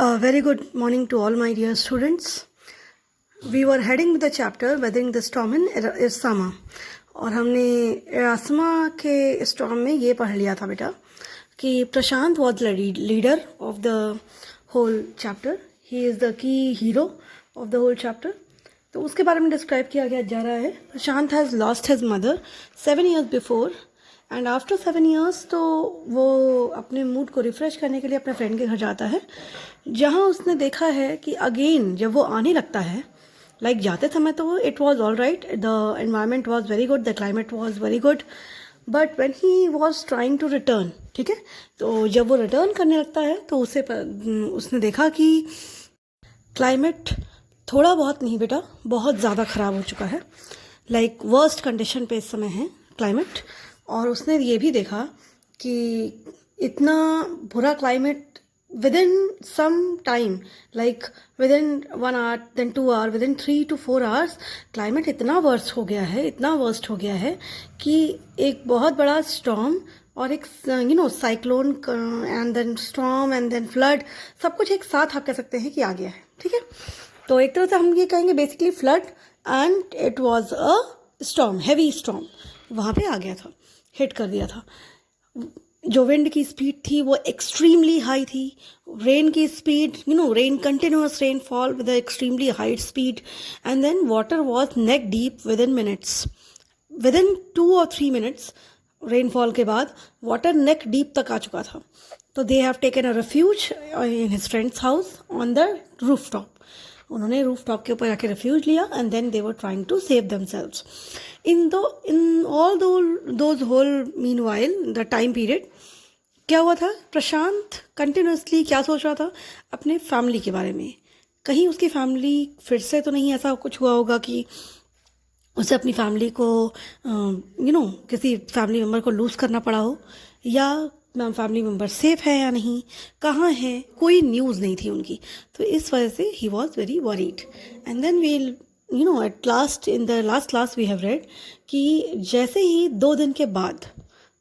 A very good morning to all my dear students. We were heading with the chapter Weathering the Storm in Irasama. और हमने इरासमा के storm में ये पढ़ लिया था बेटा कि Prashant was the leader of the whole chapter. He is the key hero of the whole chapter. तो उसके बारे में डिस्क्राइब किया गया जा रहा है. Prashant has lost his mother 7 years before and after 7 years तो वो अपने मूड को रिफ़्रेश करने के लिए अपने फ्रेंड के घर जाता है, जहाँ उसने देखा है कि अगेन जब वो आने लगता है, लाइक जाते समय तो it was all right, the environment was very good, the climate was very good, but when he was trying to return, ठीक है, तो जब वो रिटर्न करने लगता है तो उसने देखा कि क्लाइमेट थोड़ा बहुत नहीं बेटा, बहुत ज़्यादा ख़राब हो चुका है. लाइक वर्स्ट कंडीशन पे इस समय है क्लाइमेट. और उसने ये भी देखा कि इतना बुरा climate within some time, like within 1 hour, then 2 hour, within 3 to 4 hours, climate इतना वर्स्ट हो गया है, इतना वर्स्ट हो गया है कि एक बहुत बड़ा स्टॉर्म और एक cyclone and then storm and then flood, सब कुछ एक साथ आप कह सकते हैं कि आ गया है. ठीक है, तो एक तरह से हम ये कहेंगे basically flood and it was a storm, heavy storm वहाँ पे आ गया था, हिट कर दिया था. जो विंड की स्पीड थी वो एक्सट्रीमली हाई थी. रेन की speed, rain, continuous rainfall with extremely high speed, and then water was neck deep within minutes. Within 2 or 3 minutes rainfall के बाद वाटर नेक डीप तक आ चुका था. तो they have taken a refuge in his friends house on the roof top. उन्होंने roof top के ऊपर आके रेफ्यूज लिया and then they were trying to save themselves. in all those whole meanwhile the time period क्या हुआ था, प्रशांत continuously क्या सोच रहा था, अपने फैमिली के बारे में. कहीं उसकी फैमिली फिर से तो नहीं ऐसा कुछ हुआ होगा कि उसे अपनी फैमिली को किसी फैमिली मेम्बर को लूज़ करना पड़ा हो, या फैमिली मेम्बर सेफ है या नहीं, कहाँ है, कोई न्यूज़ नहीं थी उनकी. तो इस वजह से he was very worried. And then well at last, in the last class we have read कि जैसे ही 2 दिन के बाद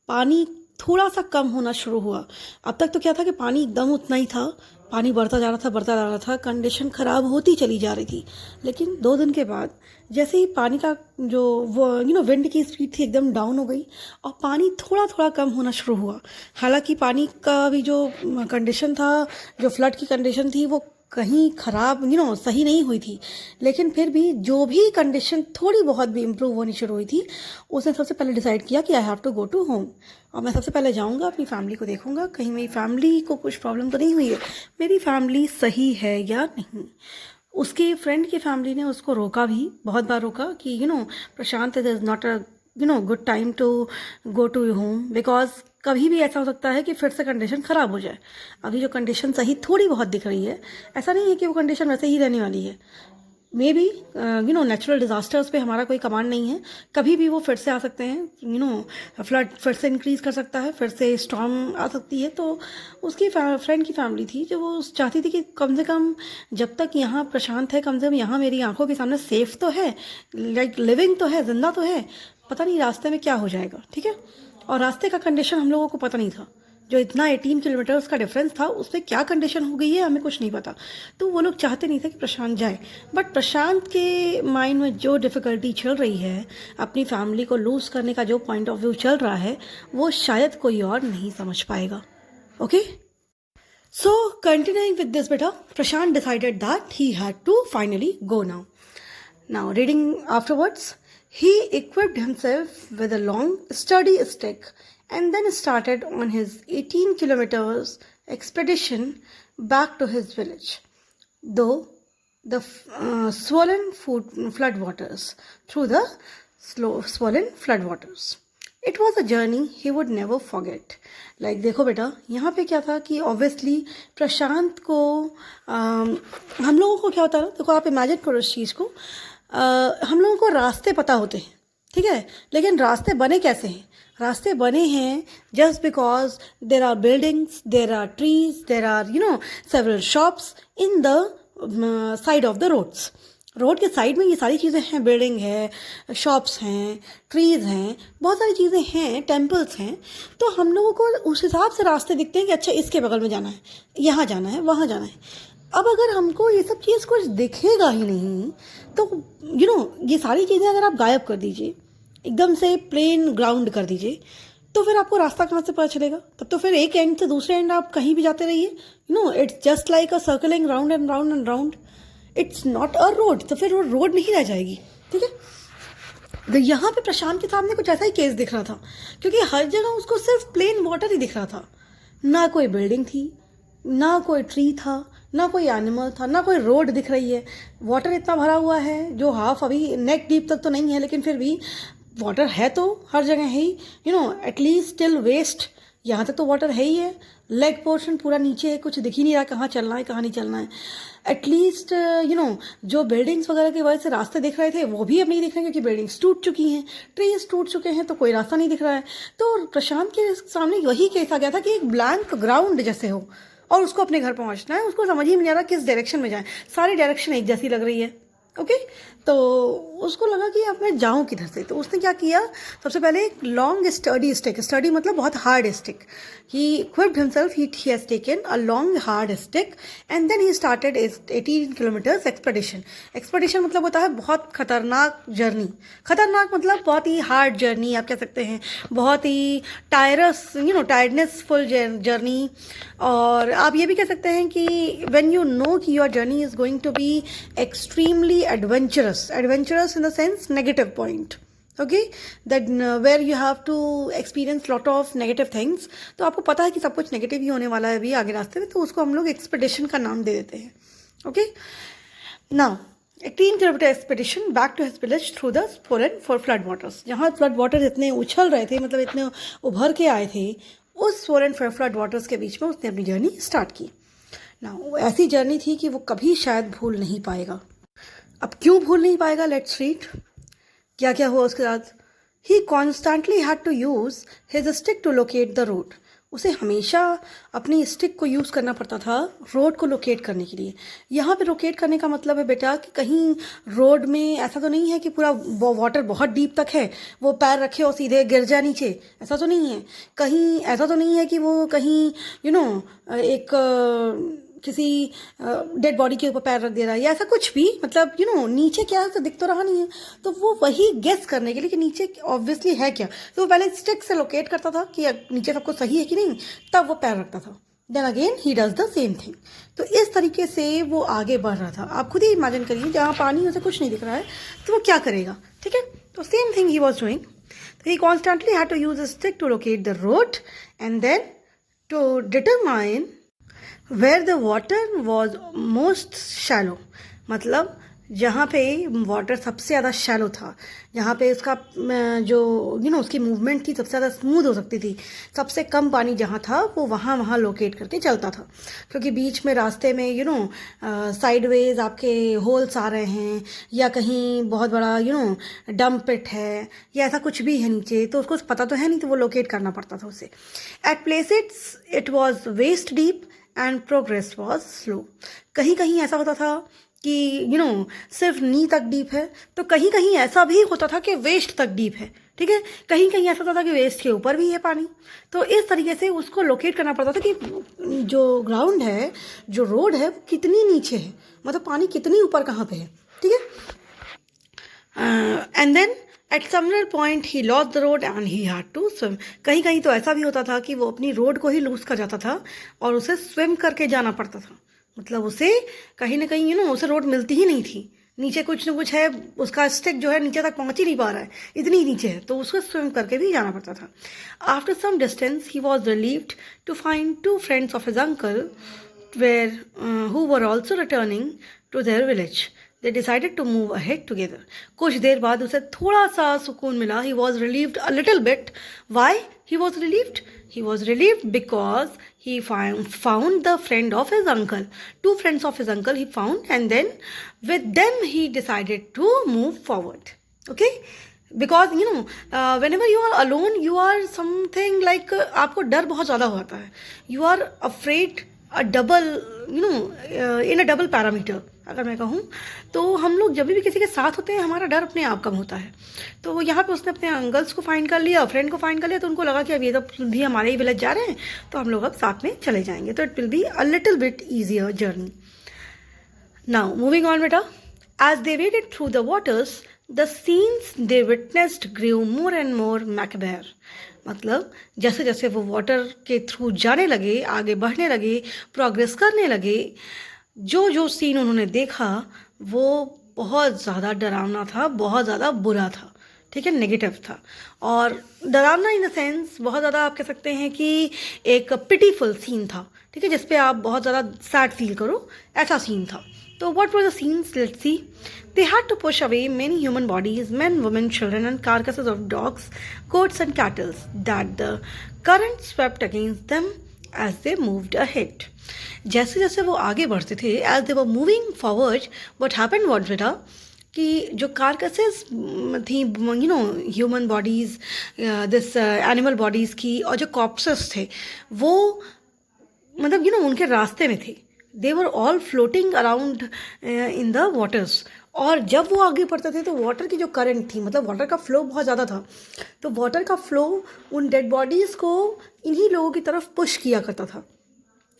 पानी थोड़ा सा कम होना शुरू हुआ. अब तक तो क्या था कि पानी एकदम उतना ही था, पानी बढ़ता जा रहा था, कंडीशन ख़राब होती चली जा रही थी. लेकिन 2 दिन के बाद जैसे ही पानी का जो वो विंड की स्पीड थी एकदम डाउन हो गई और पानी थोड़ा थोड़ा कम होना शुरू हुआ. हालांकि पानी का भी जो कंडीशन था, जो फ्लड की कंडीशन थी, वो कहीं ख़राब सही नहीं हुई थी, लेकिन फिर भी जो भी कंडीशन थोड़ी बहुत भी इम्प्रूव होनी शुरू हुई थी, उसने सबसे पहले डिसाइड किया कि I have to go to home. और मैं सबसे पहले जाऊंगा, अपनी फैमिली को देखूंगा, कहीं मेरी फैमिली को कुछ प्रॉब्लम तो नहीं हुई है, मेरी फैमिली सही है या नहीं. उसके फ्रेंड की फैमिली ने उसको रोका भी, बहुत बार रोका कि Prashant, it is not a good time to go to home, because कभी भी ऐसा हो सकता है कि फिर से कंडीशन ख़राब हो जाए. अभी जो कंडीशन सही थोड़ी बहुत दिख रही है, ऐसा नहीं है कि वो कंडीशन वैसे ही रहने वाली है. मे बी नेचुरल डिज़ास्टर्स पे हमारा कोई कमांड नहीं है, कभी भी वो फिर से आ सकते हैं. फ्लड फिर से इंक्रीज़ कर सकता है, फिर से स्टॉर्म आ सकती है. तो उसकी फ्रेंड की फैमिली थी जो वो चाहती थी कि कम से कम जब तक यहाँ प्रशांत है, कम से कम यहाँ मेरी आंखों के सामने सेफ तो है, लाइक लिविंग तो है, जिंदा तो है, पता नहीं रास्ते में क्या हो जाएगा. ठीक है, और रास्ते का कंडीशन हम लोगों को पता नहीं था. जो इतना 18 किलोमीटर्स का डिफरेंस था, उसमें क्या कंडीशन हो गई है हमें कुछ नहीं पता. तो वो लोग चाहते नहीं थे कि प्रशांत जाए, बट प्रशांत के माइंड में जो डिफ़िकल्टी चल रही है, अपनी फैमिली को लूज़ करने का जो पॉइंट ऑफ व्यू चल रहा है, वो शायद कोई और नहीं समझ पाएगा. Okay, so continuing with this बेटा, Prashant decided that he had to finally go now reading afterwards. He equipped himself with a long, sturdy stick and then started on his 18 kilometers expedition back to his village. Though the swollen floodwaters, through the swollen floodwaters. It was a journey he would never forget. Like देखो बेटा, यहाँ पे क्या था कि obviously प्रशांत को हम लोगों को क्या होता है, देखो आप इमेजिन करो इस चीज़ को. हम लोगों को रास्ते पता होते हैं, ठीक है, लेकिन रास्ते बने कैसे हैं? रास्ते बने हैं just because there are buildings, there are trees, there are several shops in the side of the roads. Road के साइड में ये सारी चीज़ें हैं, बिल्डिंग है, शॉप्स हैं, ट्रीज़ हैं, बहुत सारी चीज़ें हैं, टेम्पल्स हैं। तो हम लोगों को उस हिसाब से रास्ते दिखते हैं कि अच्छा इसके बगल में जाना है, यहाँ जाना है, वहाँ जाना है। अब अगर हमको ये सब चीज़ कुछ दिखेगा ही नहीं तो ये सारी चीज़ें अगर आप गायब कर दीजिए, एकदम से प्लेन ग्राउंड कर दीजिए, तो फिर आपको रास्ता कहाँ से पता चलेगा? तब तो फिर एक एंड से दूसरे एंड आप कहीं भी जाते रहिए। It's just like a circling round and round and round. It's not a road, तो फिर वो रोड नहीं रह जाएगी। ठीक है, तो यहाँ पे प्रशांत के सामने कुछ ऐसा ही केस दिख रहा था, क्योंकि हर जगह उसको सिर्फ प्लेन वाटर ही दिख रहा था। ना कोई बिल्डिंग थी, ना कोई ट्री था, ना कोई एनिमल था, ना कोई रोड दिख रही है। वाटर इतना भरा हुआ है जो हाफ अभी नेक डीप तक तो नहीं है, लेकिन फिर भी वाटर है तो हर जगह है ही। एटलीस्ट टिल वेस्ट यहाँ तक तो वाटर है ही है। लेग पोर्शन पूरा नीचे है, कुछ दिख ही नहीं रहा कहाँ चलना है कहाँ नहीं चलना है। एटलीस्ट जो बिल्डिंग्स वगैरह की वजह से रास्ते दिख रहे थे वो भी अब नहीं दिख रहे, क्योंकि बिल्डिंग्स टूट चुकी हैं, ट्रीज टूट चुके हैं, तो कोई रास्ता नहीं दिख रहा है। तो प्रशांत के सामने वही केस आ गया था कि एक ब्लैंक ग्राउंड जैसे हो और उसको अपने घर पहुंचना है, उसको समझ ही नहीं आ रहा किस डायरेक्शन में जाए। सारी डायरेक्शन एक जैसी लग रही है। ओके, तो उसको लगा कि अब मैं जाऊँ किधर से। तो उसने क्या किया, सबसे पहले एक लॉन्ग स्टडी स्टिक, स्टडी मतलब बहुत hard stick, he equipped himself, he has taken a long hard stick and then he started 18 kilometers expedition. Expedition मतलब होता है बहुत खतरनाक जर्नी। खतरनाक मतलब बहुत ही हार्ड जर्नी आप कह सकते हैं, बहुत ही टायर्डनेसफुल जर्नी। और आप ये भी कह सकते हैं कि when you know कि your journey is going to be extremely adventurous in the sense negative point, okay, that where you have to experience lot of negative things। तो आपको पता है कि सब कुछ नेगेटिव ही होने वाला है अभी आगे रास्ते में, तो उसको हम लोग एक्सपेडिशन का नाम दे देते हैं। Okay, now 18 kilometre expedition back to his village through the flood waters. जहाँ फ्लड वाटर इतने उछल रहे थे, मतलब इतने उभर के आए थे, उस फ्लड वाटर्स के बीच में उसने अपनी जर्नी स्टार्ट की। ना ऐसी जर्नी थी कि वो कभी शायद भूल नहीं पाएगा। अब क्यों भूल नहीं पाएगा, लेट्स रीड क्या क्या हुआ उसके साथ। He constantly had to use his stick to locate the road. उसे हमेशा अपनी स्टिक को यूज़ करना पड़ता था रोड को लोकेट करने के लिए। यहाँ पे लोकेट करने का मतलब है बेटा कि कहीं रोड में ऐसा तो नहीं है कि पूरा वाटर बहुत डीप तक है, वो पैर रखे और सीधे गिर जाए नीचे, ऐसा तो नहीं है। कहीं ऐसा तो नहीं है कि वो कहीं एक किसी डेड बॉडी के ऊपर पैर रख दे रहा है या ऐसा कुछ भी, मतलब नीचे क्या है तो दिख तो रहा नहीं है। तो वो वही गेस करने के लिए कि नीचे ऑब्वियसली है क्या, तो वो पहले स्टिक से लोकेट करता था कि नीचे सब कुछ सही है कि नहीं, तब वो पैर रखता था। Then again he does the same thing. तो इस तरीके से वो आगे बढ़ रहा था। आप खुद ही इमेजिन करिए, जहाँ पानी उसे कुछ नहीं दिख रहा है तो वो क्या करेगा। ठीक है, तो same thing he was doing. तो he constantly had to use a stick to locate the road and then to determine where the water was most shallow, मतलब जहाँ पे वाटर सबसे ज़्यादा शैलो था, जहाँ पे उसका जो उसकी मूवमेंट थी सबसे ज़्यादा स्मूथ हो सकती थी, सबसे कम पानी जहाँ था वो वहाँ लोकेट करके चलता था। क्योंकि बीच में रास्ते में साइडवेज आपके होल्स आ रहे हैं या कहीं बहुत बड़ा डंप पिट है या ऐसा कुछ भी है नीचे, तो उसको पता तो है नहीं, तो वो लोकेट करना पड़ता था उसे। At places it was waist deep and progress was slow. कहीं कहीं ऐसा होता था कि सिर्फ नी तक डीप है, तो कहीं कहीं ऐसा भी होता था कि वेस्ट तक डीप है। ठीक है, कहीं कहीं ऐसा होता था कि वेस्ट के ऊपर भी है पानी। तो इस तरीके से उसको लोकेट करना पड़ता था कि जो ग्राउंड है, जो रोड है, वो कितनी नीचे है, मतलब पानी कितनी ऊपर कहाँ पे है। ठीक है, and then at somewhere point he lost the road and he had to swim. कहीं कहीं तो ऐसा भी होता था कि वो अपनी रोड को ही लूज कर जाता था और उसे स्विम करके जाना पड़ता था, मतलब उसे कहीं ना कहीं उसे रोड मिलती ही नहीं थी, नीचे कुछ ना कुछ है, उसका स्टिक जो है नीचे तक पहुंच ही नहीं पा रहा है, इतनी नीचे है, तो उसको स्विम करके भी जाना पड़ता था। After some distance he was relieved to find 2 friends of his uncle who were also returning to their village. They decided to move ahead together. कुछ देर बाद उसे थोड़ा सा सुकून मिला. He was relieved a little bit. Why he was relieved? He was relieved because he found the friend of his uncle. 2 friends of his uncle he found, and then with them he decided to move forward. Okay? Because whenever you are alone, you are something like आपको डर बहुत ज़्यादा होता है. You are afraid a double, in a double parameter. अगर मैं कहूँ तो हम लोग जब भी किसी के साथ होते हैं हमारा डर अपने आप कम होता है। तो यहाँ पे उसने अपने अंकल्स को फाइंड कर लिया, फ्रेंड को फाइंड कर लिया, तो उनको लगा कि अब ये तो भी हमारे ही विलेज जा रहे हैं तो हम लोग अब साथ में चले जाएंगे, तो it will be a little bit easier journey. Now moving on बेटा, as they waded through the waters the scenes they witnessed grew more and more macabre। मतलब जैसे जैसे वो वाटर के थ्रू जाने लगे, आगे बढ़ने लगे, प्रोग्रेस करने लगे, जो जो सीन उन्होंने देखा वो बहुत ज़्यादा डरावना था, बहुत ज़्यादा बुरा था, ठीक है, नेगेटिव था। और डरावना इन द सेंस बहुत ज़्यादा आप कह सकते हैं कि एक पिटीफुल सीन था, ठीक है, जिसपे आप बहुत ज़्यादा सैड फील करो, ऐसा सीन था। तो what were the scenes? Let's see. They had to push away many human bodies, men, women, children, and carcasses of dogs, goats, and cattle that the current swept against them as they moved ahead. जैसे जैसे वो आगे बढ़ते थे, as they were moving forward, what happened was बेटा कि जो कार्कसेस थी, you know, human bodies, this animal bodies की, और जो कॉप्सेस थे वो मतलब यू नो उनके रास्ते में थे। They were all floating around in the waters. और जब वो आगे बढ़ते थे तो वाटर की जो करंट थी, मतलब वाटर का फ्लो बहुत ज़्यादा था, तो वाटर का फ्लो उन डेड बॉडीज़ को इन्हीं लोगों की तरफ पुश किया करता था।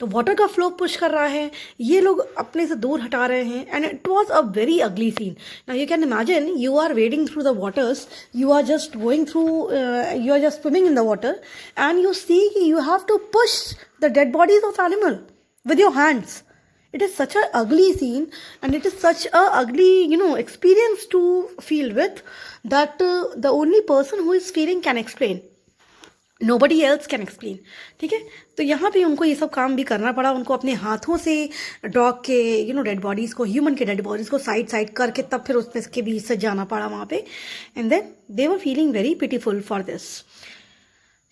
तो वाटर का फ्लो पुश कर रहा है, ये लोग अपने से दूर हटा रहे हैं, and it was a very ugly scene. Now you can imagine you are wading through the waters, you are just going through, you are just swimming in the water, and you see you have to push the dead bodies of animal with your hands. It is such a ugly scene, and it is such a ugly, you know, experience to feel with, that the only person who is feeling can explain. Nobody else can explain. ठीक है, तो यहाँ पे उनको ये सब काम भी करना पड़ा, उनको अपने हाथों से डॉग के यू नो डेड बॉडीज़ को, ह्यूमन के डेड बॉडीज़ को साइड साइड करके तब फिर उसमें के बीच से जाना पड़ा वहाँ पे, and then they were feeling very pitiful for this.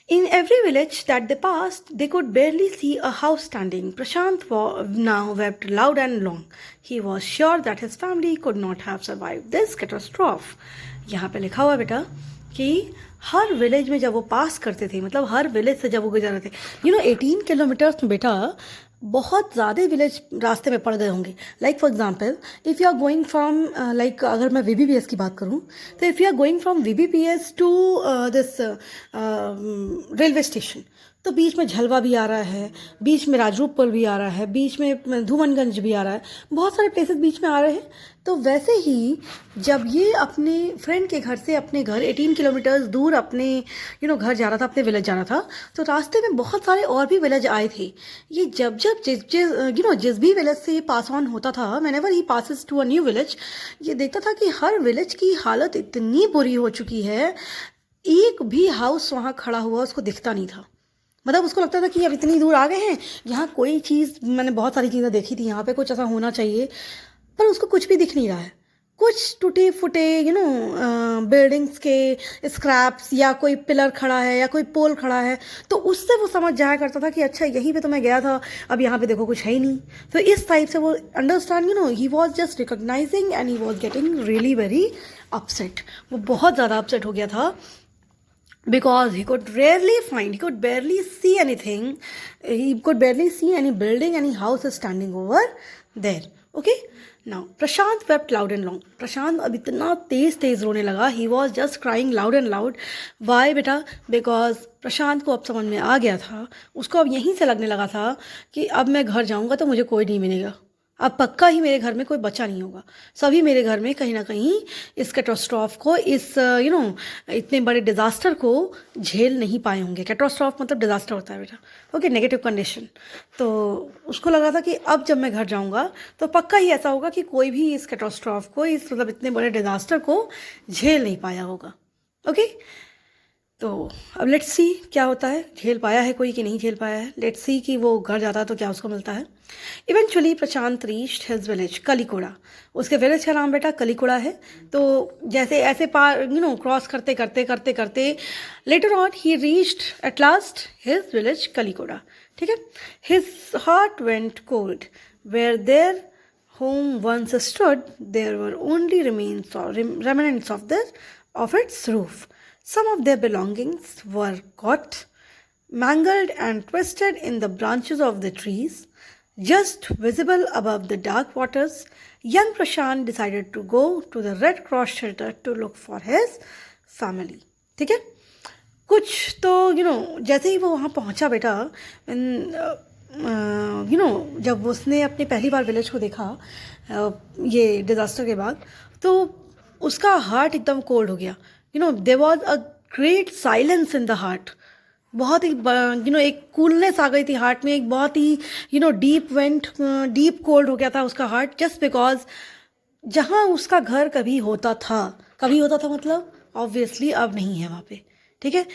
In every village that they passed, they could barely see a house standing. Prashant now wept loud and long. He was sure that his family could not have survived this catastrophe. यहाँ पे लिखा हुआ बेटा कि हर village में जब वो पास करते थे, मतलब हर विलेज से जब वो गुजर रहे थे, यू नो 18 किलोमीटर्स में बेटा बहुत ज़्यादा विलेज रास्ते में पड़ गए होंगे। Like for example if you are going from, like अगर मैं VBPS की बात करूँ, तो if you are going from VBPS to this railway station, तो बीच में झलवा भी आ रहा है, बीच में राजरूपपुर भी आ रहा है, बीच में धूमनगंज भी आ रहा है, बहुत सारे प्लेसेस बीच में आ रहे हैं। तो वैसे ही जब ये अपने फ्रेंड के घर से अपने घर 18 किलोमीटर्स दूर अपने यू नो घर जा रहा था, अपने विलेज जा रहा था, तो रास्ते में बहुत सारे और भी विलेज आए थे। ये जब जब जिस भी विलेज से ये पास ऑन होता था, whenever he passes to a new village, ये देखता था कि हर विलेज की हालत इतनी बुरी हो चुकी है, एक भी हाउस वहाँ खड़ा हुआ उसको दिखता नहीं था। मतलब उसको लगता था कि अब इतनी दूर आ गए हैं, यहाँ कोई चीज़, मैंने बहुत सारी चीज़ें देखी थी, यहाँ पे कुछ ऐसा होना चाहिए, पर उसको कुछ भी दिख नहीं रहा है। कुछ टूटे फूटे यू नो बिल्डिंग्स के स्क्रैप्स, या कोई पिलर खड़ा है या कोई पोल खड़ा है, तो उससे वो समझ जाया करता था कि अच्छा यहीं पे तो मैं गया था, अब यहाँ पे देखो कुछ है ही नहीं। तो इस टाइप से वो understand, you know, he was just recognising and he was getting really very upset. वो बहुत ज़्यादा अपसेट हो गया था, because he could barely see anything, he could barely see any building, any house standing over there. Okay, now Prashant wept loud and long. Prashant अब इतना तेज रोने लगा, he was just crying loud and loud. Why बेटा? Because प्रशांत को अब समझ में आ गया था, उसको अब यहीं से लगने लगा था कि अब मैं घर जाऊंगा तो मुझे कोई नहीं मिलेगा, अब पक्का ही मेरे घर में कोई बच्चा नहीं होगा, सभी मेरे घर में कहीं ना कहीं इस कैटास्ट्रॉफ को, इस यू नो इतने बड़े डिज़ास्टर को झेल नहीं पाए होंगे। कैटास्ट्रॉफ मतलब डिज़ास्टर होता है बेटा, ओके, नेगेटिव कंडीशन। तो उसको लगा था कि अब जब मैं घर जाऊंगा तो पक्का ही ऐसा होगा कि कोई भी इस कैटास्ट्रॉफ को, इस मतलब इतने बड़े डिज़ास्टर को झेल नहीं पाया होगा। ओके, तो अब लेट्स सी क्या होता है, झेल पाया है कोई कि नहीं झेल पाया है। लेट्स सी कि वो घर जाता है तो क्या उसको मिलता है। इवेंचुअली प्रशांत रीच्ड हिज विलेज कलिकोड़ा। उसके विलेज का नाम बेटा कलिकोड़ा है। तो जैसे ऐसे पार यू नो क्रॉस करते करते करते करते later on he reached at last his village Kalikoda. ठीक है, his heart went cold where there home once stood there were only remnants of its roof. Some of their belongings were caught, mangled and twisted in the branches of the trees. Just visible above the dark waters, young Prashant decided to go to the Red Cross shelter to look for his family. ठीक है, कुछ तो जैसे ही वो वहाँ पहुँचा बेटा, जब उसने अपने पहली बार विलेज को देखा ये डिज़ास्टर के बाद, तो उसका हार्ट एकदम कोल्ड हो गया. There was a great silence in the heart. बहुत ही एक कूलनेस आ गई थी हार्ट में, एक बहुत ही डीप कोल्ड हो गया था उसका हार्ट, जस्ट बिकॉज जहाँ उसका घर कभी होता था मतलब ऑब्वियसली अब नहीं है वहाँ पे. ठीक है,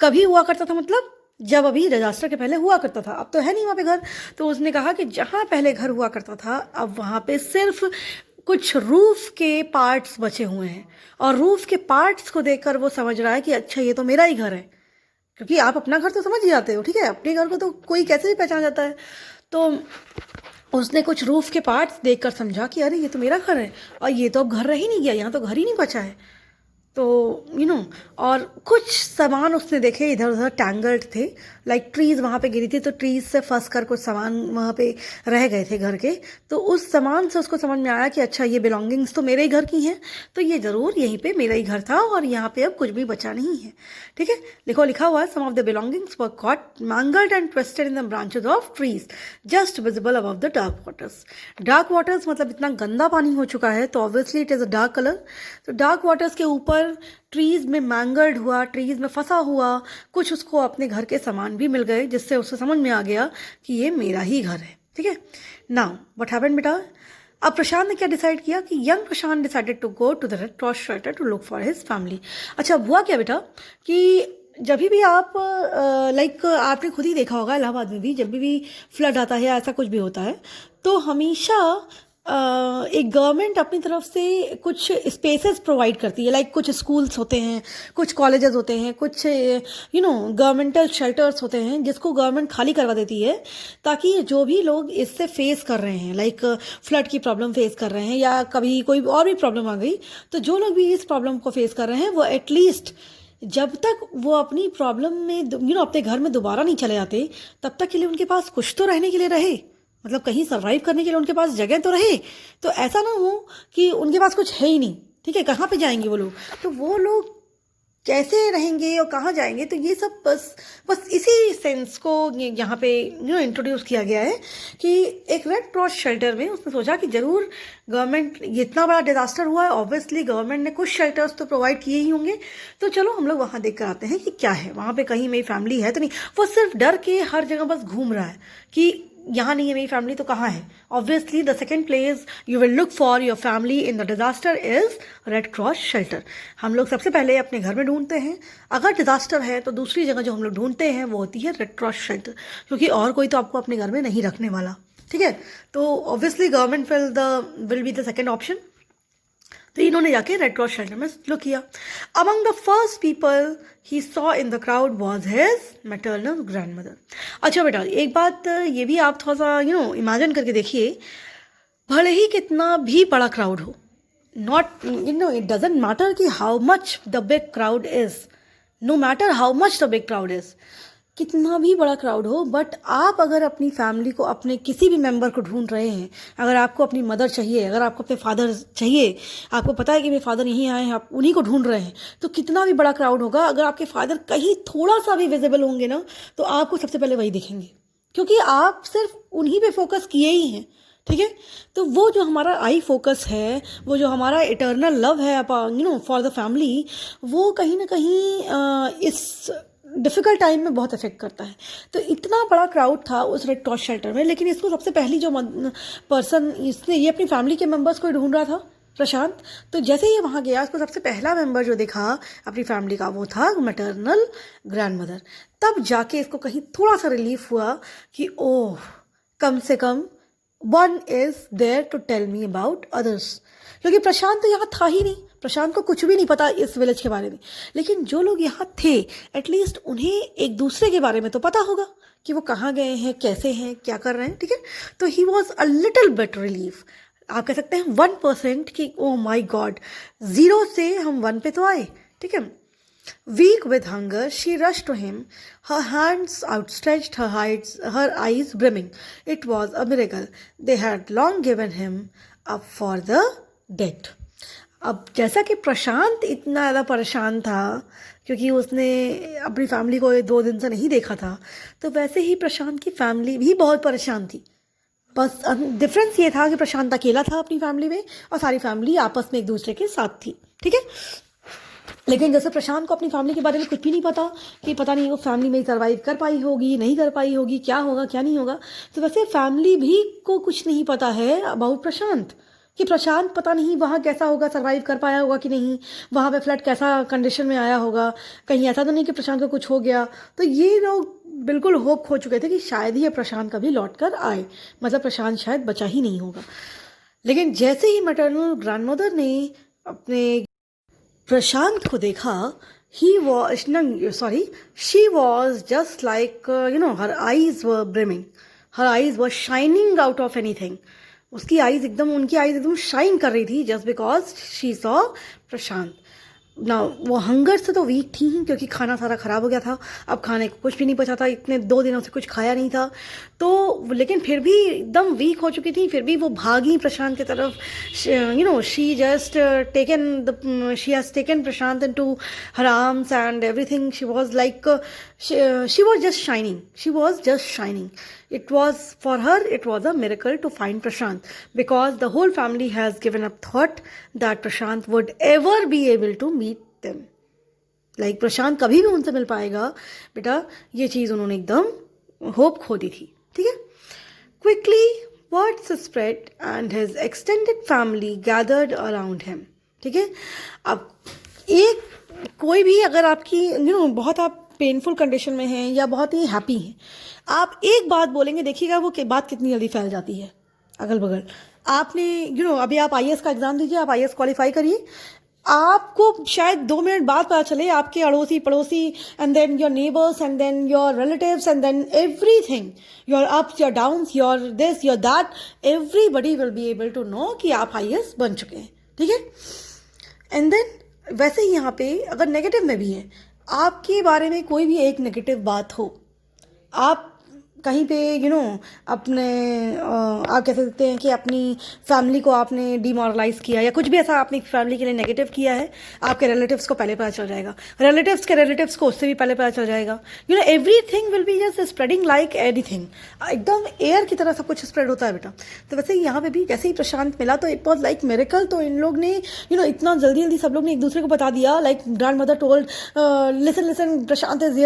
कभी हुआ करता था मतलब जब अभी डिजास्टर के पहले हुआ करता था, अब तो है नहीं वहाँ पे घर. तो उसने कहा कि जहाँ पहले घर हुआ करता था अब वहाँ पे सिर्फ कुछ रूफ के पार्ट्स बचे हुए हैं, और रूफ के पार्ट्स को देखकर वो समझ रहा है कि अच्छा ये तो मेरा ही घर है. क्योंकि आप अपना घर तो समझ ही जाते हो, ठीक है, अपने घर को तो कोई कैसे भी पहचान जाता है. तो उसने कुछ रूफ के पार्ट्स देखकर समझा कि अरे ये तो मेरा घर है, और ये तो अब घर रह ही नहीं गया, यहाँ तो घर ही नहीं बचा है. तो और कुछ सामान उसने देखे इधर उधर टैंगल्ड थे, लाइक ट्रीज़ वहाँ पे गिरी थी, तो ट्रीज़ से फंस कर कुछ सामान वहाँ पे रह गए थे घर के. तो उस सामान से उसको समझ में आया कि अच्छा ये बिलोंगिंग्स तो मेरे ही घर की हैं, तो ये ज़रूर यहीं पे मेरा ही घर था और यहाँ पे अब कुछ भी बचा नहीं है. ठीक है, लिखा हुआ है some of the belongings were caught mangled and twisted in the branches of trees just visible above the dark waters. Dark waters मतलब इतना गंदा पानी हो चुका है, तो obviously it is a dark colour. तो डार्क वाटर्स के ऊपर ट्रीज में मैंगल्ड हुआ, ट्रीज में फंसा हुआ कुछ उसको अपने घर के सामान भी मिल गए, जिससे उसे समझ में आ गया कि ये मेरा ही घर है. ठीक है, नाउ व्हाट हैपेंड बेटा. अब प्रशांत ने क्या डिसाइड किया कि young Prashant decided to go to the red cross shelter to look for his family. अच्छा, हुआ क्या बेटा कि जब भी आप आपने खुद ही देखा होगा इलाहाबाद में भी जब भी फ्लड आता है या ऐसा कुछ भी होता है, तो हमेशा एक गवर्नमेंट अपनी तरफ से कुछ स्पेसेस प्रोवाइड करती है, लाइक कुछ स्कूल्स होते हैं, कुछ कॉलेजेस होते हैं, कुछ गवर्नमेंटल शेल्टर्स होते हैं जिसको गवर्नमेंट खाली करवा देती है, ताकि जो भी लोग इससे फेस कर रहे हैं, लाइक फ्लड की प्रॉब्लम फेस कर रहे हैं या कभी कोई और भी प्रॉब्लम आ गई, तो जो लोग भी इस प्रॉब्लम को फेस कर रहे हैं वो एटलीस्ट जब तक वो अपनी प्रॉब्लम में अपने घर में दोबारा नहीं चले जाते, तब तक के लिए उनके पास कुछ तो रहने के लिए रहे, मतलब कहीं सर्वाइव करने के लिए उनके पास जगह तो रहे. तो ऐसा ना हो कि उनके पास कुछ है ही नहीं. ठीक है, कहाँ पे जाएंगे वो लोग, तो वो लोग कैसे रहेंगे और कहाँ जाएंगे. तो ये सब बस इसी सेंस को यहाँ पे इंट्रोड्यूस किया गया है कि एक रेड क्रॉस शेल्टर में उसने सोचा कि ज़रूर गवर्नमेंट, ये इतना बड़ा डिजास्टर हुआ है, ऑब्वियसली गवर्नमेंट ने कुछ शेल्टर्स तो प्रोवाइड किए ही होंगे, तो चलो हम लोग वहाँ देख कर आते हैं कि क्या है वहाँ पे, कहीं मेरी फैमिली है तो नहीं. वो सिर्फ डर के हर जगह बस घूम रहा है कि यहाँ नहीं है मेरी फैमिली तो कहाँ है. Obviously the second place you will look for your family in the disaster is red cross shelter. हम लोग सबसे पहले अपने घर में ढूंढते हैं, अगर डिजास्टर है तो दूसरी जगह जो हम लोग ढूंढते हैं वो होती है रेड क्रॉस शेल्टर, क्योंकि और कोई तो आपको अपने घर में नहीं रखने वाला. ठीक है, तो obviously government will be the second option. तो इन्होंने जाके रेड क्रॉस शेल्टर में लुक किया. Among the first people he saw in the crowd was his maternal grand mother. अच्छा बेटा, एक बात ये भी आप थोड़ा सा इमेजिन करके देखिए, भले ही कितना भी बड़ा क्राउड हो, नॉट इट डजेंट मैटर कि how much the big crowd is, no matter how much the big crowd is, कितना भी बड़ा क्राउड हो, बट आप अगर अपनी फैमिली को, अपने किसी भी मेंबर को ढूंढ रहे हैं, अगर आपको अपनी मदर चाहिए, अगर आपको अपने फादर चाहिए, आपको पता है कि मेरे फादर यहीं आए हैं, आप उन्हीं को ढूंढ रहे हैं, तो कितना भी बड़ा क्राउड होगा, अगर आपके फादर कहीं थोड़ा सा भी विजिबल होंगे ना, तो आपको सबसे पहले वही दिखेंगे, क्योंकि आप सिर्फ उन्हीं पे फोकस किए ही हैं. ठीक है, तो वो जो हमारा आई फोकस है, वो जो हमारा इटर्नल लव है फॉर द फैमिली, वो कहीं ना कहीं इस डिफ़िकल्ट टाइम में बहुत इफेक्ट करता है. तो इतना बड़ा क्राउड था उस रेड क्रॉस शेल्टर में, लेकिन इसको सबसे पहली जो पर्सन, इसने ये अपनी फैमिली के मेंबर्स को ढूंढ रहा था प्रशांत. तो जैसे ही वहाँ गया, उसको सबसे पहला मेंबर जो देखा अपनी फैमिली का वो था मैटरनल ग्रैंड मदर. तब जाके इसको कहीं थोड़ा सा रिलीफ हुआ कि ओह, कम से कम one is there to tell me about others. क्योंकि प्रशांत तो यहाँ था ही नहीं, प्रशांत को कुछ भी नहीं पता इस विलेज के बारे में, लेकिन जो लोग यहाँ थे एटलीस्ट उन्हें एक दूसरे के बारे में तो पता होगा कि वो कहाँ गए हैं, कैसे हैं, क्या कर रहे हैं. ठीक है, तो he was a little bit relief. आप कह सकते हैं 1% कि ओ माई गॉड, 0 से हम 1 पे तो आए. ठीक है, Weak with hunger, she rushed to him, her hands outstretched, her eyes brimming. It was a miracle. They had long given him up for the dead. अब जैसा कि प्रशांत इतना ज़्यादा परेशान था क्योंकि उसने अपनी फैमिली को 2 दिन से नहीं देखा था, तो वैसे ही प्रशांत की फैमिली भी बहुत परेशान थी. बस डिफरेंस ये था कि प्रशांत अकेला था अपनी फैमिली में और सारी फैमिली आपस में एक दूसरे के साथ थी. ठीक है, लेकिन जैसे प्रशांत को अपनी फैमिली के बारे में कुछ भी नहीं पता कि पता नहीं वो फैमिली में सर्वाइव कर पाई होगी नहीं कर पाई होगी, क्या होगा क्या नहीं होगा, तो वैसे फैमिली भी को कुछ नहीं पता है अबाउट प्रशांत कि प्रशांत पता नहीं वहाँ कैसा होगा, सर्वाइव कर पाया होगा कि नहीं, वहाँ पे फ्लड कैसा कंडीशन में आया होगा, कहीं ऐसा तो नहीं कि प्रशांत को कुछ हो गया. तो ये लोग बिल्कुल होप खो चुके थे कि शायद ही प्रशांत कभी लौट कर आए, मतलब प्रशांत शायद बचा ही नहीं होगा. लेकिन जैसे ही मैटरनल ग्रैंडमदर ने अपने प्रशांत को देखा, she was just like, her eyes were brimming, her eyes were shining out of anything. उनकी आइज़ एकदम शाइन कर रही थी जस्ट बिकॉज शी सॉ प्रशांत. ना वो हंगर से तो वीक थी ही क्योंकि खाना सारा ख़राब हो गया था, अब खाने को कुछ भी नहीं बचा था, इतने 2 दिनों से कुछ खाया नहीं था, तो लेकिन फिर भी एकदम वीक हो चुकी थी. फिर भी वो भागी प्रशांत की तरफ. She has taken Prashant into her arms and everything. She was just shining. It was for her, it was a miracle to find Prashant because the whole family has given up thought that Prashant would ever be able to meet them. Like प्रशांत कभी भी उनसे मिल पाएगा बेटा, ये चीज़ उन्होंने एकदम hope खो दी थी. ठीक है. Quickly words spread and his extended family gathered around him. ठीक है. अब एक कोई भी अगर आपकी बहुत आप पेनफुल कंडीशन में हैं या बहुत ही हैप्पी हैं, आप एक बात बोलेंगे, देखिएगा वो बात कितनी जल्दी फैल जाती है अगल बगल. आपने अभी आप IAS का एग्ज़ाम दीजिए, आप IAS क्वालिफाई करिए, आपको शायद 2 मिनट बाद पता चले आपके अड़ोसी पड़ोसी and then your neighbours and then your relatives and then everything, your ups your downs your this your that, everybody will be able to know कि आप IAS बन चुके हैं. ठीक है. एंड देन वैसे ही यहाँ पे अगर नेगेटिव में भी है, आपके बारे में कोई भी एक नेगेटिव बात हो, आप कहीं पे अपने आप कह सकते हैं कि अपनी फैमिली को आपने डिमोरलाइज किया या कुछ भी ऐसा अपनी फैमिली के लिए नेगेटिव किया है, आपके रिलेटिव्स को पहले पता चल जाएगा, रिलेटिव्स के रिलेटिव्स को उससे भी पहले पता चल जाएगा. Everything will be just spreading like anything. एकदम एयर की तरह सब कुछ स्प्रेड होता है बेटा. तो वैसे ही यहाँ पे भी जैसे ही प्रशांत मिला तो इट वॉज लाइक मिरेकल. तो इन लोग ने इतना जल्दी सब लोग ने एक दूसरे को बता दिया. Like grandmother told, listen Prashant is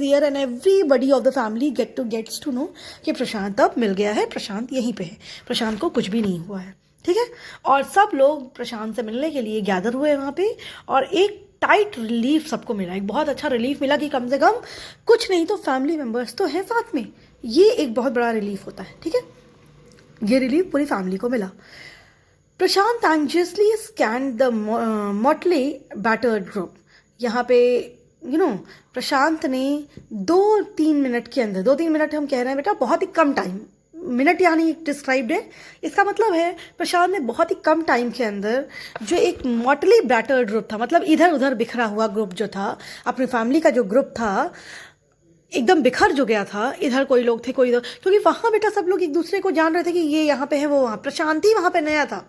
here and everybody of the family gets to know कि प्रशांत अब मिल गया है, प्रशांत यहीं पे है, प्रशांत को कुछ भी नहीं हुआ है. ठीक है. और सब लोग प्रशांत से मिलने के लिए गैदर हुए वहाँ पे और एक टाइट रिलीफ सबको मिला, एक बहुत अच्छा रिलीफ मिला कि कम से कम कुछ नहीं तो फैमिली मेम्बर्स तो हैं साथ में. ये एक बहुत बड़ा रिलीफ होता है. ठीक है. ये रिलीफ पूरी फैमिली को मिला. Prashant anxiously scan the motley battered group. यहाँ पे प्रशांत ने 2-3 मिनट के अंदर, 2-3 मिनट हम कह रहे हैं बेटा, बहुत ही कम टाइम, मिनट यानी डिस्क्राइब्ड है, इसका मतलब है प्रशांत ने बहुत ही कम टाइम के अंदर जो एक मॉटली बैटर्ड ग्रुप था, मतलब इधर उधर बिखरा हुआ ग्रुप जो था, अपनी फैमिली का जो ग्रुप था एकदम बिखर जो गया था, इधर कोई लोग थे कोई इधर, क्योंकि वहाँ बेटा सब लोग एक दूसरे को जान रहे थे कि ये यहाँ पे है वो वहाँ. प्रशांत ही वहाँ पे नया था,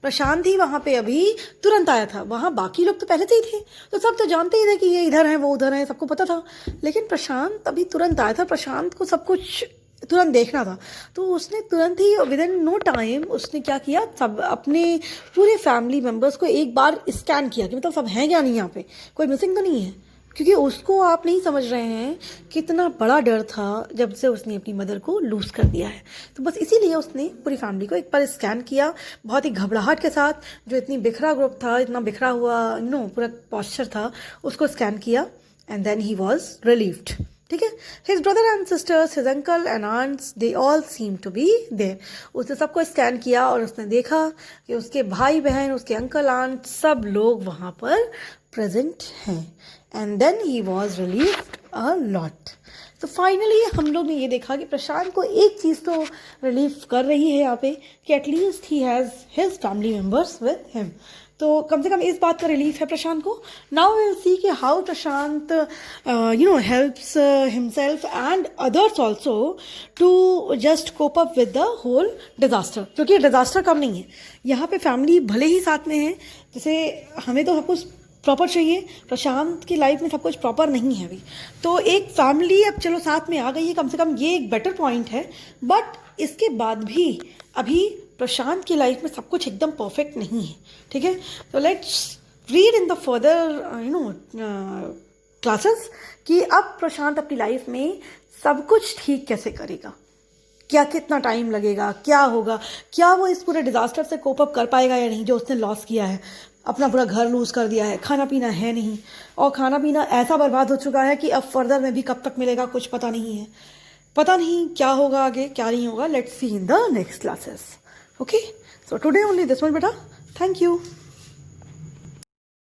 प्रशांत ही वहाँ पे अभी तुरंत आया था, वहाँ बाकी लोग तो पहले से ही थे, तो सब तो जानते ही थे कि ये इधर है वो उधर है, सबको पता था. लेकिन प्रशांत अभी तुरंत आया था, प्रशांत को सब कुछ तुरंत देखना था, तो उसने तुरंत ही विद इन नो टाइम उसने क्या किया, सब अपने पूरे फैमिली मेम्बर्स को एक बार स्कैन किया कि मतलब सब हैं क्या नहीं, यहाँ पे कोई मिसिंग तो नहीं है. क्योंकि उसको आप नहीं समझ रहे हैं कितना बड़ा डर था जब से उसने अपनी मदर को लूज़ कर दिया है. तो बस इसीलिए उसने पूरी फैमिली को एक बार स्कैन किया बहुत ही घबराहट के साथ. जो इतनी बिखरा ग्रुप था, इतना बिखरा हुआ पूरा पॉस्चर था, उसको स्कैन किया and then he was relieved. ठीक है. His brother and sisters, his uncle and aunts, they all seem to be there. उसने सबको स्कैन किया और उसने देखा कि उसके भाई बहन, उसके अंकल आंट सब लोग वहाँ पर प्रेजेंट हैं. And then he was relieved a lot. तो फाइनली हम लोग ने ये देखा कि प्रशांत को एक चीज़ तो रिलीफ कर रही है यहाँ पे कि at least he has his family members with him. तो कम से कम इस बात का रिलीफ है प्रशांत को. नाउ विल सी कि how Prashant helps himself and others also to just cope up with the whole disaster. क्योंकि डिजास्टर कम नहीं है, यहाँ पे फैमिली भले ही साथ में है, जैसे हमें तो सब कुछ प्रॉपर चाहिए, प्रशांत की लाइफ में सब कुछ प्रॉपर नहीं है अभी. तो एक फैमिली अब चलो साथ में आ गई है, कम से कम ये एक बेटर पॉइंट है. बट इसके बाद भी अभी प्रशांत की लाइफ में सब कुछ एकदम परफेक्ट नहीं है. ठीक है, तो let's read in the further classes कि अब प्रशांत अपनी लाइफ में सब कुछ ठीक कैसे करेगा, क्या कितना टाइम लगेगा, क्या होगा, क्या वो इस पूरे डिजास्टर से कोप अप कर पाएगा या नहीं जो उसने लॉस किया है. अपना पूरा घर लूज कर दिया है, खाना पीना है नहीं, और खाना पीना ऐसा बर्बाद हो चुका है कि अब फर्दर में भी कब तक मिलेगा कुछ पता नहीं है. पता नहीं क्या होगा आगे, क्या नहीं होगा. Let's see in the next classes. Okay, so today only this much बेटा. Thank you.